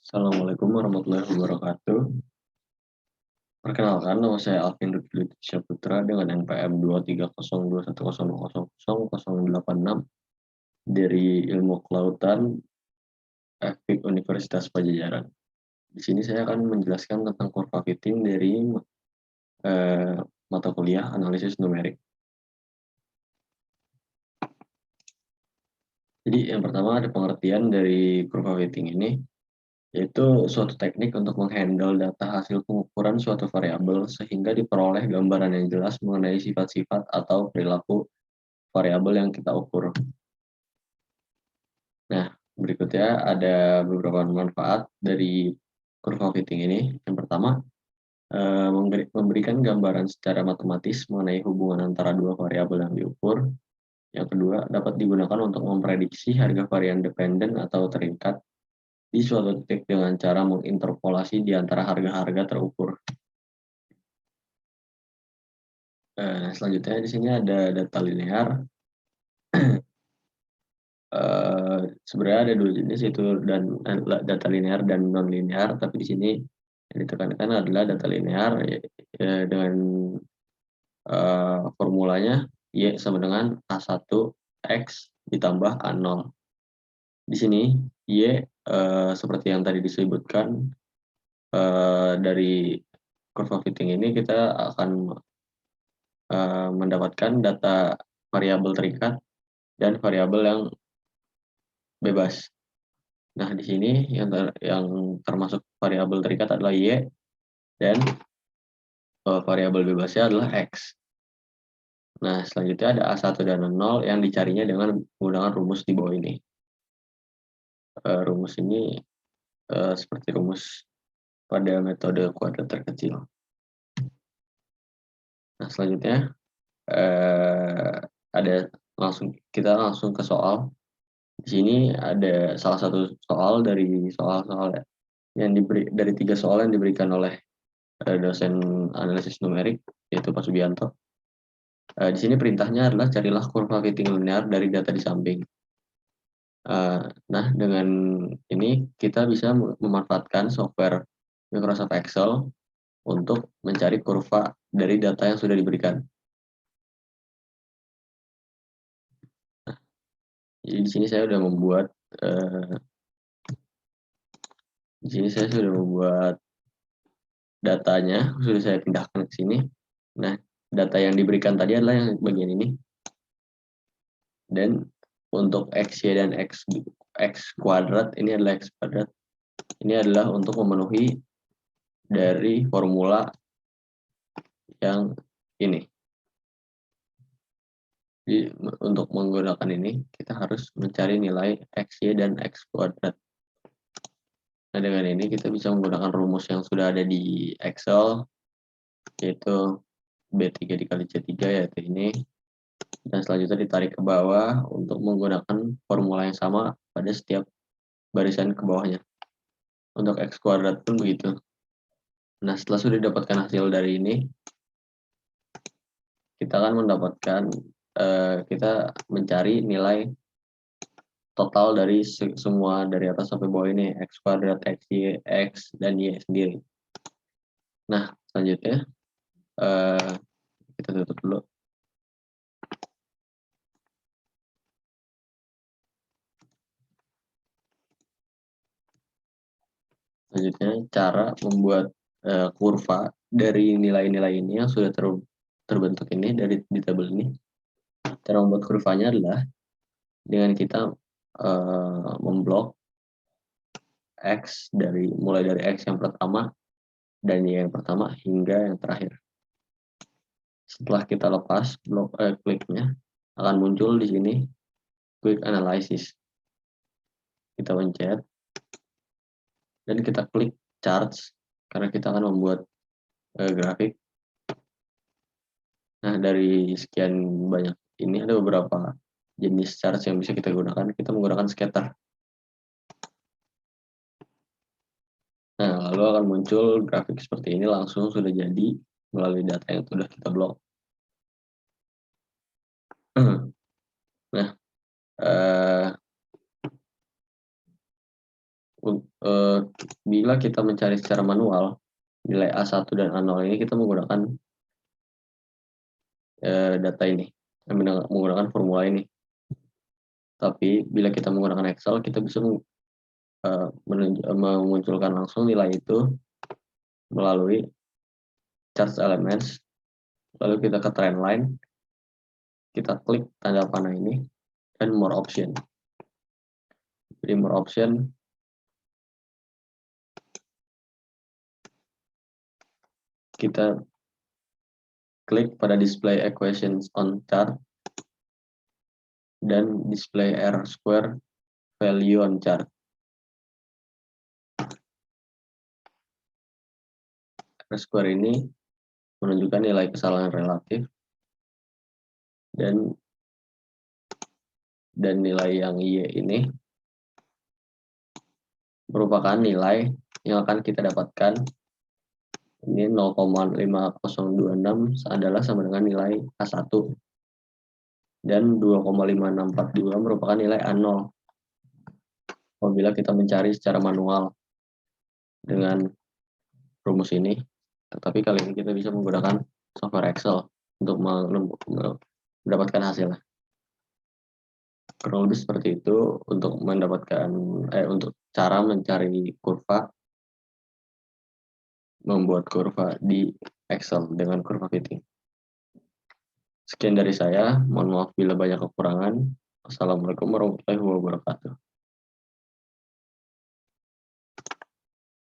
Assalamualaikum warahmatullahi wabarakatuh. Perkenalkan, nama saya Alvin Lutfi Putra dengan NPM 23021000086 dari Ilmu Kelautan FIK Universitas Padjadjaran. Di sini saya akan menjelaskan tentang kurva fitting dari mata kuliah analisis numerik. Jadi yang pertama ada pengertian dari kurva fitting ini, yaitu suatu teknik untuk menghandle data hasil pengukuran suatu variabel sehingga diperoleh gambaran yang jelas mengenai sifat-sifat atau perilaku variabel yang kita ukur. Nah, berikutnya ada beberapa manfaat dari kurva fitting ini. Yang pertama, memberikan gambaran secara matematis mengenai hubungan antara dua variabel yang diukur. Yang kedua, dapat digunakan untuk memprediksi harga varian dependen atau terikat di suatu titik dengan cara menginterpolasi di antara harga-harga terukur. Selanjutnya di sini ada data linear. Sebenarnya ada dua jenis, yaitu data linear dan non linear, tapi di sini yang ditekankan adalah data linear dengan formulanya Y sama dengan A1 X ditambah A0. Di sini Y seperti yang tadi disebutkan dari kurva fitting ini kita akan mendapatkan data variabel terikat dan variabel yang bebas. Nah, di sini yang termasuk variabel terikat adalah Y dan variabel bebasnya adalah X. Nah, selanjutnya ada A1 dan A0 yang dicarinya dengan menggunakan rumus di bawah ini. Rumus ini seperti rumus pada metode kuadrat terkecil. Nah, selanjutnya kita langsung ke soal. Di sini ada salah satu soal dari soal-soal yang dari 3 soal yang diberikan oleh dosen analisis numerik, yaitu Pak Subianto. Di sini perintahnya adalah carilah kurva fitting linear dari data di samping. Nah, dengan ini kita bisa memanfaatkan software Microsoft Excel untuk mencari kurva dari data yang sudah diberikan. Jadi di sini saya sudah membuat datanya, sudah saya pindahkan ke sini. Nah, data yang diberikan tadi adalah yang bagian ini. Dan untuk X, Y, dan X kuadrat, ini adalah X kuadrat. Ini adalah untuk memenuhi dari formula yang ini. Jadi untuk menggunakan ini, kita harus mencari nilai X, Y, dan X kuadrat. Nah, dengan ini kita bisa menggunakan rumus yang sudah ada di Excel, yaitu B3 dikali C3, yaitu ini. Dan selanjutnya ditarik ke bawah untuk menggunakan formula yang sama pada setiap barisan ke bawahnya. Untuk X kuadrat pun begitu. Nah, setelah sudah didapatkan hasil dari ini, kita akan mendapatkan, kita mencari nilai total dari semua dari atas sampai bawah ini, X kuadrat, X, Y, X, dan Y sendiri. Nah, selanjutnya kita tutup dulu. Selanjutnya, cara membuat kurva dari nilai-nilai ini yang sudah terbentuk ini di tabel ini. Cara membuat kurvanya adalah dengan kita memblok X mulai dari X yang pertama dan Y yang pertama hingga yang terakhir. Setelah kita lepas kliknya, akan muncul di sini quick analysis. Kita pencet dan kita klik charts karena kita akan membuat grafik. Nah, dari sekian banyak ini ada beberapa jenis charts yang bisa kita gunakan. Kita menggunakan scatter. Nah, lalu akan muncul grafik seperti ini langsung sudah jadi melalui data yang sudah kita blok. Nah, Apabila kita mencari secara manual, nilai A1 dan A0 ini kita menggunakan data ini, menggunakan formula ini. Tapi bila kita menggunakan Excel, kita bisa memunculkan langsung nilai itu melalui charts elements, lalu kita ke trend line, kita klik tanda panah ini, dan more option. Jadi more option, kita klik pada display equations on chart, dan display R-square value on chart. R-square ini menunjukkan nilai kesalahan relatif, dan nilai yang Y ini merupakan nilai yang akan kita dapatkan. Ini 0,5026 adalah sama dengan nilai A1, dan 2,5642 merupakan nilai A0 apabila kita mencari secara manual dengan rumus ini. Tetapi kali ini kita bisa menggunakan software Excel untuk mendapatkan hasilnya. Kurang lebih seperti itu untuk mendapatkan untuk cara mencari kurva, membuat kurva di Excel dengan kurva fitting. Sekian dari saya, mohon maaf bila banyak kekurangan. Assalamualaikum warahmatullahi wabarakatuh.